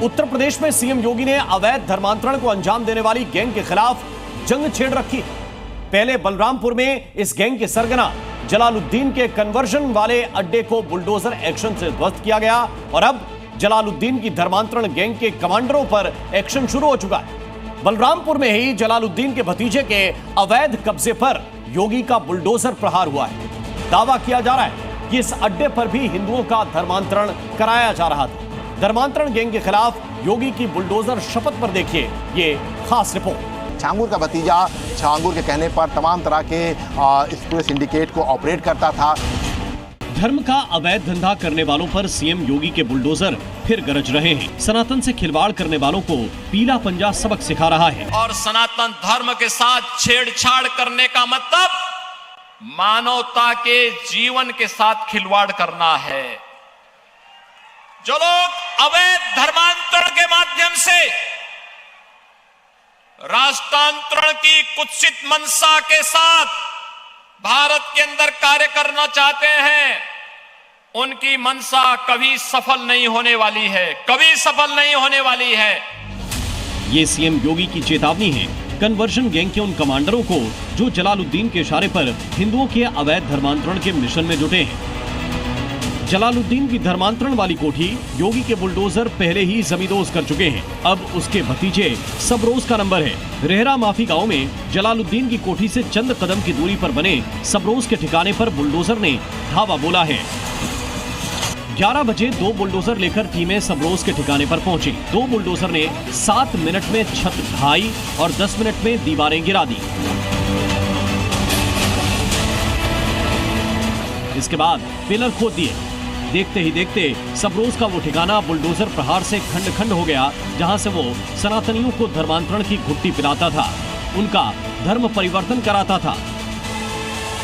उत्तर प्रदेश में सीएम योगी ने अवैध धर्मांतरण को अंजाम देने वाली गैंग के खिलाफ जंग छेड़ रखी। पहले बलरामपुर में इस गैंग के सरगना जलालुद्दीन के कन्वर्जन वाले अड्डे को बुलडोजर एक्शन से ध्वस्त किया गया और अब जलालुद्दीन की धर्मांतरण गैंग के कमांडरों पर एक्शन शुरू हो चुका है। बलरामपुर में ही जलालुद्दीन के भतीजे के अवैध कब्जे पर योगी का बुलडोजर प्रहार हुआ है। दावा किया जा रहा है कि इस अड्डे पर भी हिंदुओं का धर्मांतरण कराया जा रहा था। धर्मांतरण गैंग के खिलाफ योगी की बुलडोजर शपथ पर देखिए ये खास रिपोर्ट। छांगुर का भतीजा छांगुर के कहने पर तमाम तरह के इस पूरे सिंडिकेट को ऑपरेट करता था। धर्म का अवैध धंधा करने वालों पर सीएम योगी के बुलडोजर फिर गरज रहे हैं। सनातन से खिलवाड़ करने वालों को पीला पंजा सबक सिखा रहा है। और सनातन धर्म के साथ छेड़छाड़ करने का मतलब मानवता के जीवन के साथ खिलवाड़ करना है। जो लोग अवैध धर्मांतरण के माध्यम से राष्ट्रांतरण की कुत्सित मंशा के साथ भारत के अंदर कार्य करना चाहते हैं, उनकी मंशा कभी सफल नहीं होने वाली है, कभी सफल नहीं होने वाली है। ये सीएम योगी की चेतावनी है कन्वर्जन गैंग के उन कमांडरों को जो जलालुद्दीन के इशारे पर हिंदुओं के अवैध धर्मांतरण के मिशन में जुटे हैं। जलालुद्दीन की धर्मांतरण वाली कोठी योगी के बुलडोजर पहले ही जमींदोज कर चुके हैं। अब उसके भतीजे सबरोज का नंबर है। रेहरा माफी गांव में जलालुद्दीन की कोठी से चंद कदम की दूरी पर बने सबरोज के ठिकाने पर बुलडोजर ने धावा बोला है। 11 बजे 2 बुलडोजर लेकर टीमें सबरोज के ठिकाने पर पहुंची। 2 बुलडोजर ने 7 मिनट में छत ढाई और 10 मिनट में दीवारें गिरा दी। इसके बाद पिलर खोद दिए। देखते ही देखते सबरोज का वो ठिकाना बुलडोजर प्रहार से खंड खंड हो गया, जहां से वो सनातनियों को धर्मांतरण की घुट्टी पिलाता था, उनका धर्म परिवर्तन कराता था।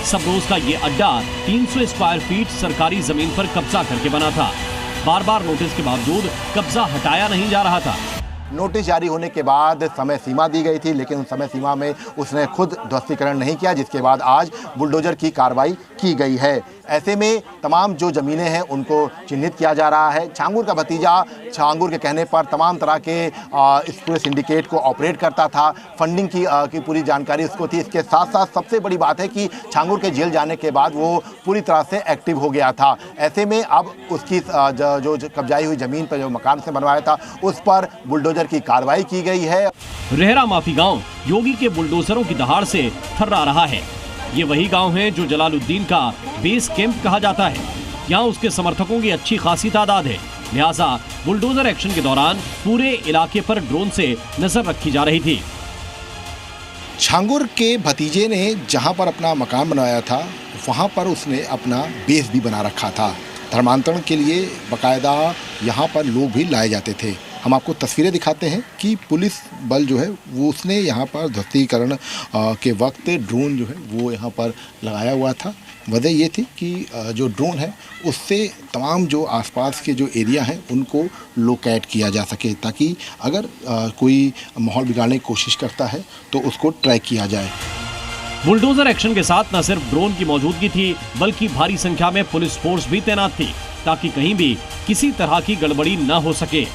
सबरोज का ये अड्डा 300 स्क्वायर फीट सरकारी जमीन पर कब्जा करके बना था। बार बार नोटिस के बावजूद कब्जा हटाया नहीं जा रहा था। नोटिस जारी होने के बाद समय सीमा दी गई थी, लेकिन उस समय सीमा में उसने खुद ध्वस्तीकरण नहीं किया, जिसके बाद आज बुलडोजर की कार्रवाई की गई है। ऐसे में तमाम जो ज़मीनें हैं उनको चिन्हित किया जा रहा है। छांगुर का भतीजा छांगुर के कहने पर तमाम तरह के इस पूरे सिंडिकेट को ऑपरेट करता था। फंडिंग की पूरी जानकारी उसको थी। इसके साथ साथ सबसे बड़ी बात है कि छांगुर के जेल जाने के बाद वो पूरी तरह से एक्टिव हो गया था। ऐसे में अब उसकी जो कब्जाई हुई ज़मीन पर जो मकान से बनवाया था उस पर बुलडोजर की कार्रवाई की गई है। रेहरा माफी गांव योगी के बुलडोजरों की दहाड़ से थर्रा रहा है। ये वही गांव है जो जलालुद्दीन का बेस कैंप कहा जाता है। यहाँ उसके समर्थकों की अच्छी खासी तादाद है, लिहाजा बुलडोजर एक्शन के दौरान पूरे इलाके पर ड्रोन से नजर रखी जा रही थी। छांगुर के भतीजे ने जहाँ पर अपना मकान बनवाया था वहाँ पर उसने अपना बेस भी बना रखा था। धर्मांतरण के लिए बाकायदा यहाँ पर लोग भी लाए जाते थे। हम आपको तस्वीरें दिखाते हैं कि पुलिस बल जो है वो उसने यहाँ पर ध्वस्तीकरण के वक्त ड्रोन जो है वो यहाँ पर लगाया हुआ था। वजह ये थी कि जो ड्रोन है उससे तमाम जो आसपास के जो एरिया हैं उनको लोकेट किया जा सके, ताकि अगर कोई माहौल बिगाड़ने की कोशिश करता है तो उसको ट्रैक किया जाए। बुलडोजर एक्शन के साथ न सिर्फ ड्रोन की मौजूदगी थी, बल्कि भारी संख्या में पुलिस फोर्स भी तैनात थी, ताकि कहीं भी किसी तरह की गड़बड़ी न हो सके।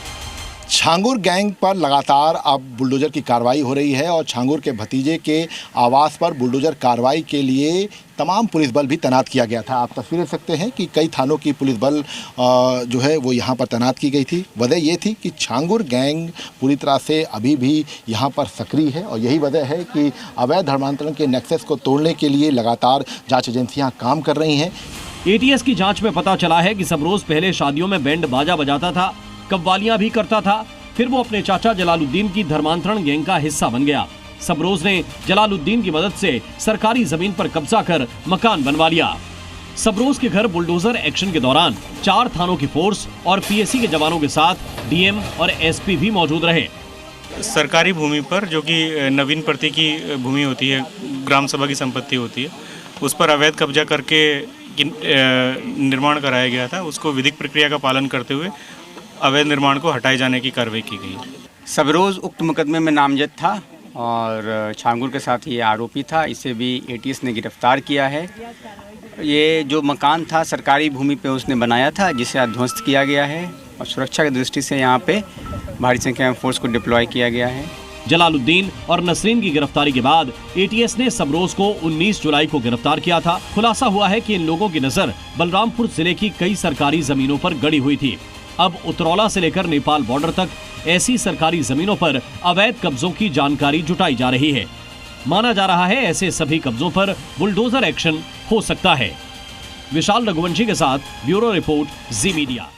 छांगुर गैंग पर लगातार अब बुलडोजर की कार्रवाई हो रही है और छांगुर के भतीजे के आवास पर बुलडोजर कार्रवाई के लिए तमाम पुलिस बल भी तैनात किया गया था। आप तस्वीर देख सकते हैं कि कई थानों की पुलिस बल जो है वो यहाँ पर तैनात की गई थी। वजह ये थी कि छांगुर गैंग पूरी तरह से अभी भी यहाँ पर सक्रिय है और यही वजह है कि अवैध धर्मांतरण के नेक्सस को तोड़ने के लिए लगातार जाँच एजेंसियाँ काम कर रही हैं। ATS की जाँच में पता चला है कि सबरोज पहले शादियों में बैंड बाजा बजाता था, कव्वालियां भी करता था। फिर वो अपने चाचा जलालुद्दीन की धर्मांतरण गैंग का हिस्सा बन गया। सबरोज ने जलालुद्दीन की मदद से सरकारी जमीन पर कब्जा कर मकान बनवा लिया। सबरोज के घर बुलडोजर एक्शन के दौरान 4 थानों की फोर्स और PSC के जवानों के साथ DM और SP भी मौजूद रहे। सरकारी भूमि पर, जो कि नवीन प्रति की भूमि होती है, ग्राम सभा की संपत्ति होती है, उस पर अवैध कब्जा करके निर्माण कराया गया था। उसको विधिक प्रक्रिया का पालन करते हुए अवैध निर्माण को हटाए जाने की कार्रवाई की गई। सबरोज उक्त मुकदमे में नामजद था और छांगुर के साथ ये आरोपी था। इसे भी ATS ने गिरफ्तार किया है। ये जो मकान था सरकारी भूमि पे उसने बनाया था, जिसे ध्वस्त किया गया है। और सुरक्षा की दृष्टि से यहाँ पे भारी संख्या में फोर्स को डिप्लॉय किया गया है। जलालुद्दीन और नसरीन की गिरफ्तारी के बाद एटीएस ने सबरोज को 19 जुलाई को गिरफ्तार किया था। खुलासा हुआ है कि इन लोगों की नजर बलरामपुर जिले की कई सरकारी जमीनों पर गड़ी हुई थी। अब उतरौला से लेकर नेपाल बॉर्डर तक ऐसी सरकारी जमीनों पर अवैध कब्जों की जानकारी जुटाई जा रही है। माना जा रहा है ऐसे सभी कब्जों पर बुलडोजर एक्शन हो सकता है। विशाल रघुवंशी के साथ ब्यूरो रिपोर्ट, जी मीडिया।